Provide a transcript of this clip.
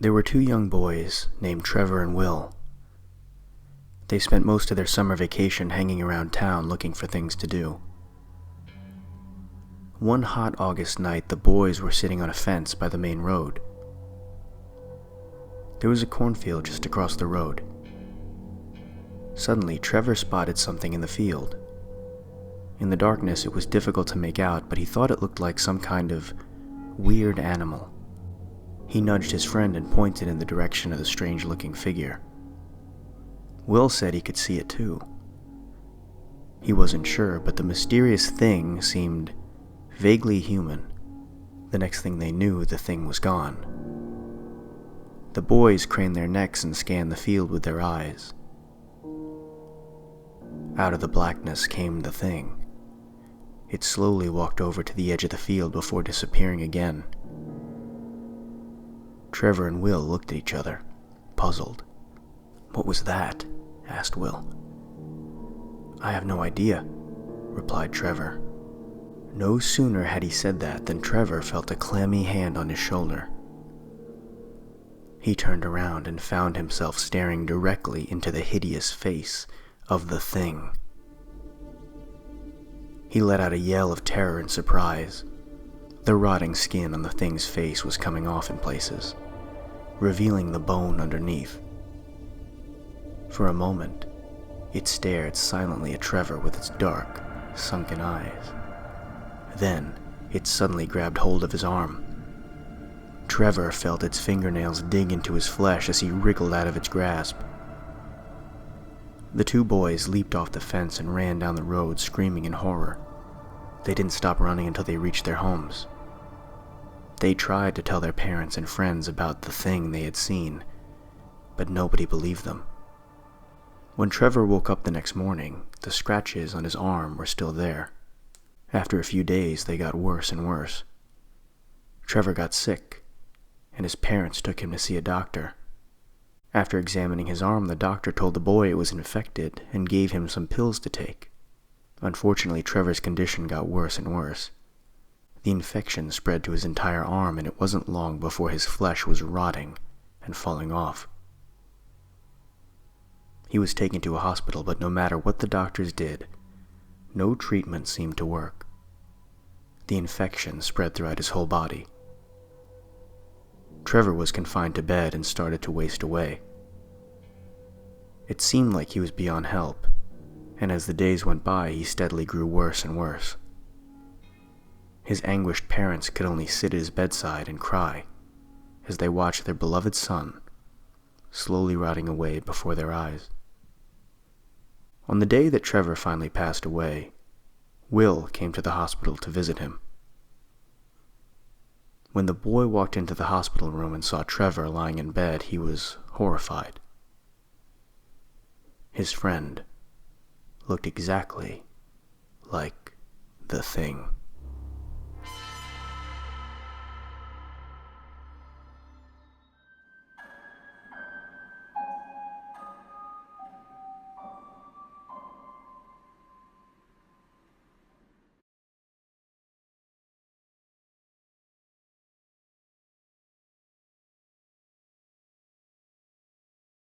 There were two young boys named Trevor and Will. They spent most of their summer vacation hanging around town looking for things to do. One hot August night, the boys were sitting on a fence by the main road. There was a cornfield just across the road. Suddenly, Trevor spotted something in the field. In the darkness, it was difficult to make out, but he thought it looked like some kind of weird animal. He nudged his friend and pointed in the direction of the strange-looking figure. Will said he could see it too. He wasn't sure, but the mysterious thing seemed vaguely human. The next thing they knew, the thing was gone. The boys craned their necks and scanned the field with their eyes. Out of the blackness came the thing. It slowly walked over to the edge of the field before disappearing again. Trevor and Will looked at each other, puzzled. "What was that?" asked Will. "I have no idea," replied Trevor. No sooner had he said that than Trevor felt a clammy hand on his shoulder. He turned around and found himself staring directly into the hideous face of the thing. He let out a yell of terror and surprise. The rotting skin on the thing's face was coming off in places, revealing the bone underneath. For a moment, it stared silently at Trevor with its dark, sunken eyes. Then, it suddenly grabbed hold of his arm. Trevor felt its fingernails dig into his flesh as he wriggled out of its grasp. The two boys leaped off the fence and ran down the road, screaming in horror. They didn't stop running until they reached their homes. They tried to tell their parents and friends about the thing they had seen, but nobody believed them. When Trevor woke up the next morning, the scratches on his arm were still there. After a few days, they got worse and worse. Trevor got sick, and his parents took him to see a doctor. After examining his arm, the doctor told the boy it was infected and gave him some pills to take. Unfortunately, Trevor's condition got worse and worse. The infection spread to his entire arm, and it wasn't long before his flesh was rotting and falling off. He was taken to a hospital, but no matter what the doctors did, no treatment seemed to work. The infection spread throughout his whole body. Trevor was confined to bed and started to waste away. It seemed like he was beyond help, and as the days went by, he steadily grew worse and worse. His anguished parents could only sit at his bedside and cry as they watched their beloved son slowly rotting away before their eyes. On the day that Trevor finally passed away, Will came to the hospital to visit him. When the boy walked into the hospital room and saw Trevor lying in bed, he was horrified. His friend looked exactly like the thing.